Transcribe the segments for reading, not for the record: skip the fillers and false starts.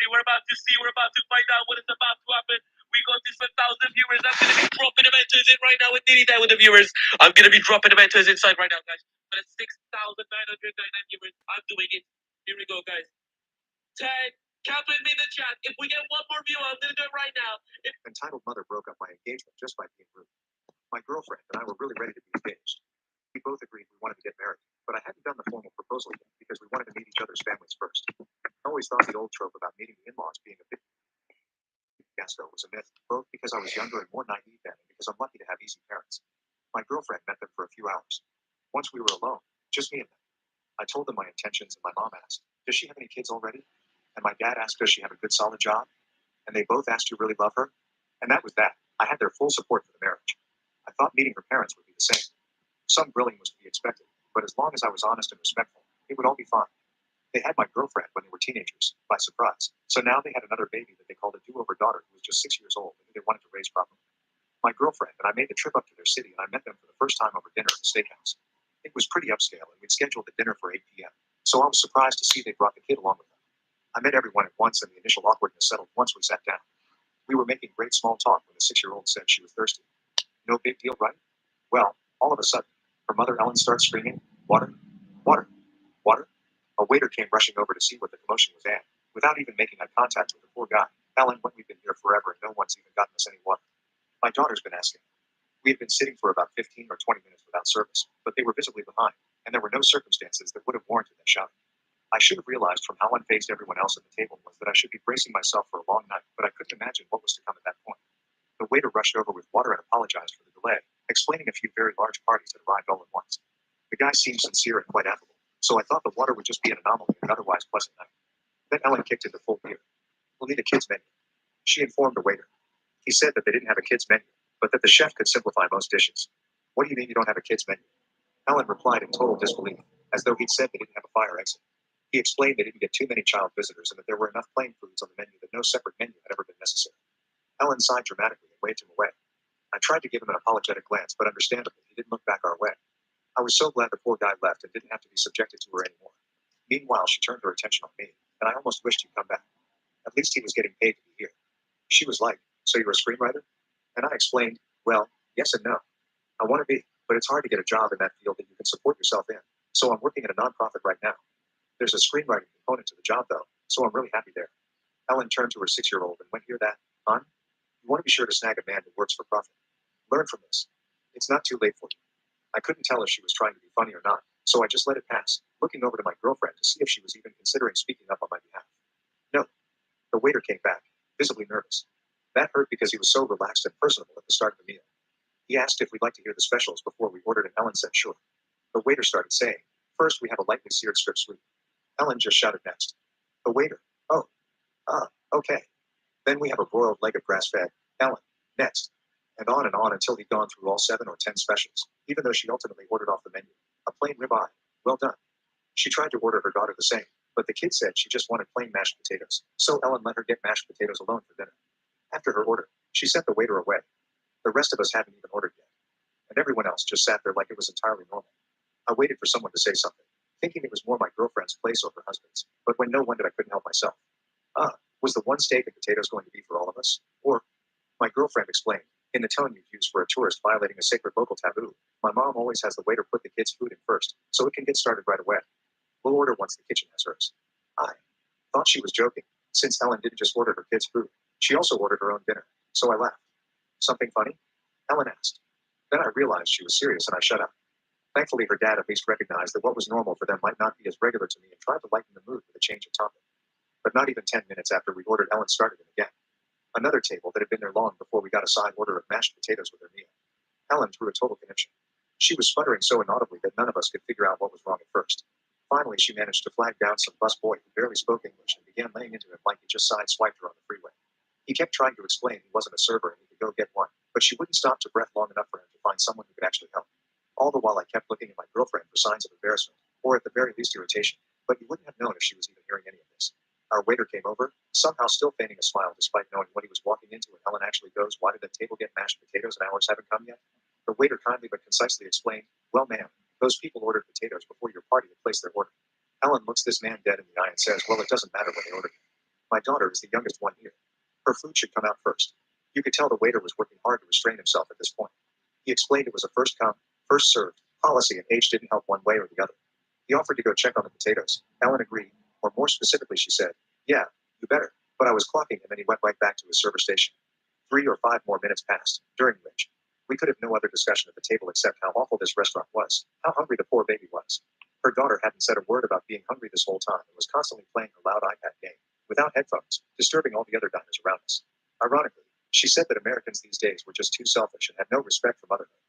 We're about to see. We're about to find out what is about to happen. We got this 1,000 viewers. I'm going to be dropping the mentors in right now with nearly there with the viewers. I'm going to be dropping the mentors inside right now, guys. For the 6,999 viewers, I'm doing it. Here we go, guys. 10. Calculate me in the chat. If we get one more view, I'm going to do it right now. Entitled mother broke up my engagement just by being rude. My girlfriend and I were really ready to be engaged. We both agreed we wanted to get married, but I hadn't done the formal proposal yet because we wanted to meet each other's families first. I always thought the old trope about meeting the in-laws being a bit fiasco was a myth, both because I was younger and more naive then and because I'm lucky to have easy parents. My girlfriend met them for a few hours. Once we were alone, just me and them, I told them my intentions and my mom asked, "Does she have any kids already?" And my dad asked, "Does she have a good solid job?" And they both asked, "You really love her?" And that was that. I had their full support for the marriage. I thought meeting her parents would be the same. Some grilling was to be expected, but as long as I was honest and respectful, it would all be fine. They had my girlfriend when they were teenagers, by surprise. So now they had another baby that they called a do-over daughter who was just 6 years old and who they wanted to raise properly. My girlfriend and I made the trip up to their city and I met them for the first time over dinner at a steakhouse. It was pretty upscale and we'd scheduled the dinner for 8 p.m. So I was surprised to see they brought the kid along with them. I met everyone at once and the initial awkwardness settled once we sat down. We were making great small talk when the 6-year-old said she was thirsty. No big deal, right? Well, all of a sudden, her mother Ellen starts screaming, "Water, water, water." A waiter came rushing over to see what the commotion was at. Without even making eye contact with the poor guy, "Ellen, we've been here forever and no one's even gotten us any water." My daughter's been asking. We had been sitting for about 15 or 20 minutes without service, but they were visibly behind, and there were no circumstances that would have warranted that shouting. I should have realized from how unfazed everyone else at the table was that I should be bracing myself for a long night, but I couldn't imagine what was to come at that point. The waiter rushed over with water and apologized for the delay, explaining a few very large parties had arrived all at once. The guy seemed sincere and quite affable, so I thought the water would just be an anomaly in an otherwise pleasant night. Then Ellen kicked into full gear. "We'll need a kids menu," she informed the waiter. He said that they didn't have a kids menu, but that the chef could simplify most dishes. "What do you mean you don't have a kids menu?" Ellen replied in total disbelief, as though he'd said they didn't have a fire exit. He explained they didn't get too many child visitors and that there were enough plain foods on the menu that no separate menu had ever been necessary. Ellen sighed dramatically and waved him away. I tried to give him an apologetic glance, but understandably, he didn't look back our way. I was so glad the poor guy left and didn't have to be subjected to her anymore. Meanwhile, she turned her attention on me, and I almost wished he'd come back. At least he was getting paid to be here. She was like, "So you're a screenwriter?" And I explained, "Well, yes and no. I want to be, but it's hard to get a job in that field that you can support yourself in. So I'm working at a nonprofit right now. There's a screenwriting component to the job, though, so I'm really happy there." Ellen turned to her 6-year-old and went, "Hear that, hon? You want to be sure to snag a man who works for profit. Learn from this. It's not too late for you." I couldn't tell if she was trying to be funny or not, so I just let it pass, looking over to my girlfriend to see if she was even considering speaking up on my behalf. No. The waiter came back, visibly nervous. That hurt because he was so relaxed and personable at the start of the meal. He asked if we'd like to hear the specials before we ordered, and Ellen said sure. The waiter started saying, "First, we have a lightly seared strip sweet." Ellen just shouted next. The waiter, "Oh, okay. Then we have a broiled leg of grass-fed." Ellen, next. And on until he'd gone through all 7 or 10 specials, even though she ultimately ordered off the menu. A plain ribeye. Well done. She tried to order her daughter the same, but the kid said she just wanted plain mashed potatoes, so Ellen let her get mashed potatoes alone for dinner. After her order, she sent the waiter away. The rest of us hadn't even ordered yet, and everyone else just sat there like it was entirely normal. I waited for someone to say something, thinking it was more my girlfriend's place or her husband's, but when no one did, I couldn't help myself. Was the one steak and potatoes going to be for all of us? Or, my girlfriend explained, in the tone you'd use for a tourist violating a sacred local taboo, "My mom always has the waiter put the kids' food in first, so it can get started right away. We'll order once the kitchen has hers." I thought she was joking, since Ellen didn't just order her kids' food. She also ordered her own dinner, so I laughed. "Something funny?" Ellen asked. Then I realized she was serious and I shut up. Thankfully, her dad at least recognized that what was normal for them might not be as regular to me and tried to lighten the mood with a change of topic. But not even 10 minutes after we ordered, Ellen started it again. Another table that had been there long before we got a side order of mashed potatoes with her meal. Ellen threw a total conniption. She was sputtering so inaudibly that none of us could figure out what was wrong at first. Finally, she managed to flag down some busboy who barely spoke English and began laying into him like he just sideswiped her on the freeway. He kept trying to explain he wasn't a server and he could go get one, but she wouldn't stop to breath long enough for him to find someone who could actually help. All the while I kept looking at my girlfriend for signs of embarrassment, or at the very least irritation, but you wouldn't have known if she was even hearing any of this. Our waiter came over, somehow still feigning a smile despite knowing what he was walking into, and Ellen actually goes, "Why did the table get mashed potatoes and ours haven't come yet?" The waiter kindly but concisely explained, "Well, ma'am, those people ordered potatoes before your party had placed their order." Ellen looks this man dead in the eye and says, "Well, it doesn't matter what they ordered." My daughter is the youngest one here. Her food should come out first. You could tell the waiter was working hard to restrain himself at this point. He explained it was a first come, first served policy and age didn't help one way or the other. He offered to go check on the potatoes. Ellen agreed, or more specifically, she said, "Yeah, you better." But I was clocking him and he went right back to his server station. 3 or 5 more minutes passed, during which we could have no other discussion at the table except how awful this restaurant was, how hungry the poor baby was. Her daughter hadn't said a word about being hungry this whole time and was constantly playing her loud iPad game, without headphones, disturbing all the other diners around us. Ironically, she said that Americans these days were just too selfish and had no respect for motherhood.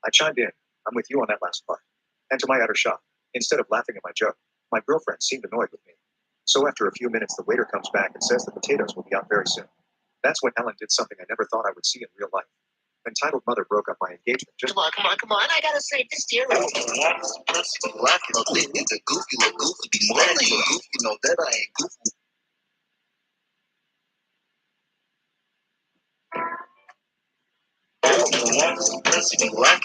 I chimed in, "I'm with you on that last part." And to my utter shock, instead of laughing at my joke, my girlfriend seemed annoyed with me. So after a few minutes, the waiter comes back and says the potatoes will be out very soon. That's when Ellen did something I never thought I would see in real life. Entitled Mother broke up my engagement just Come on. I gotta save this deer. Black, it's a goofy, little goofy, be money. You know that I ain't goofy. Black,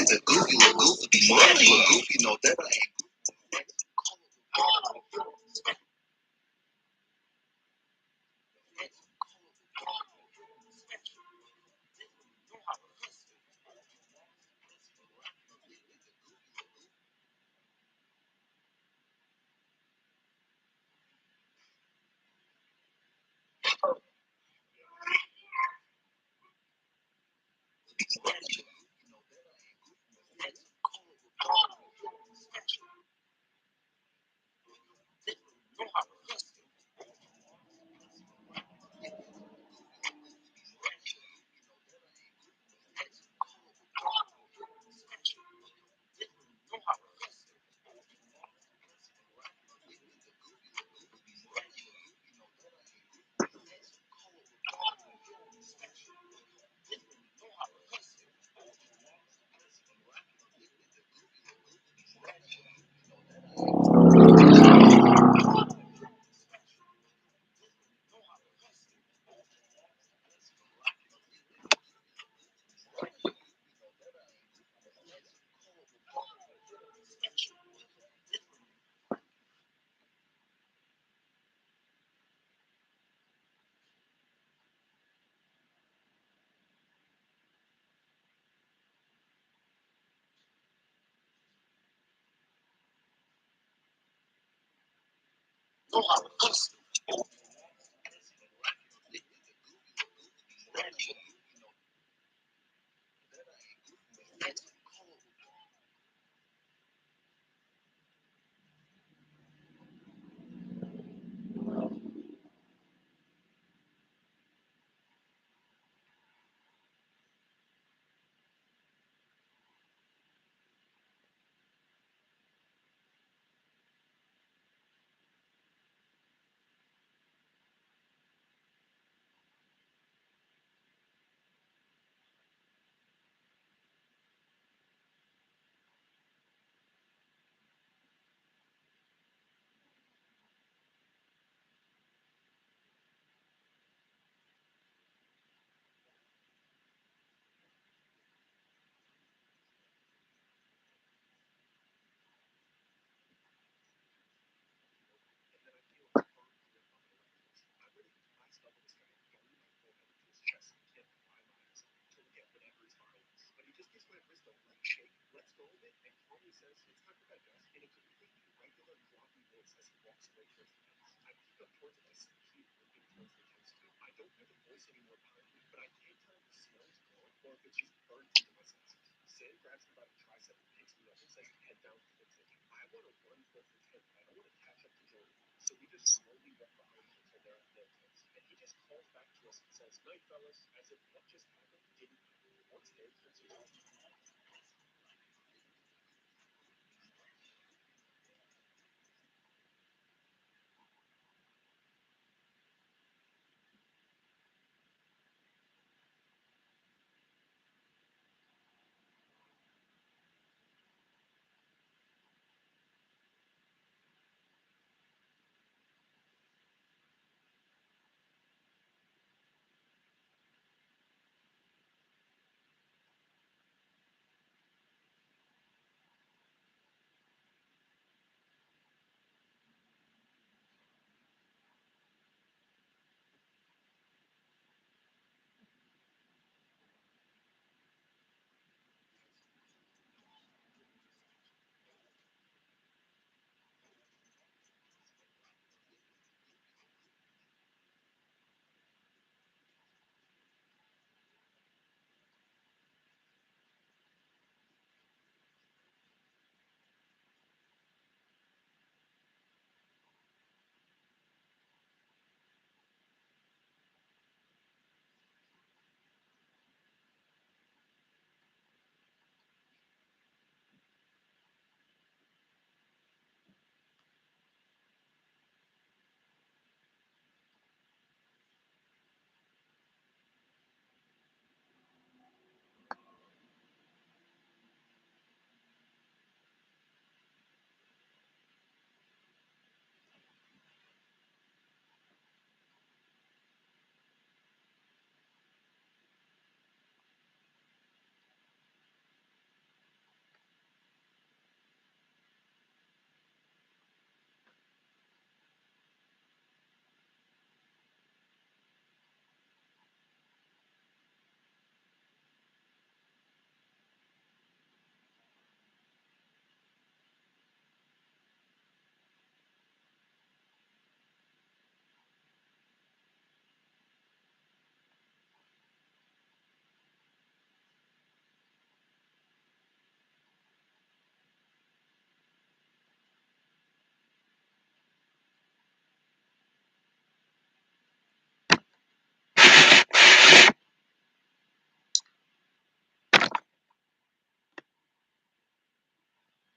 it's a goofy, little goofy, be money. You know that I ain't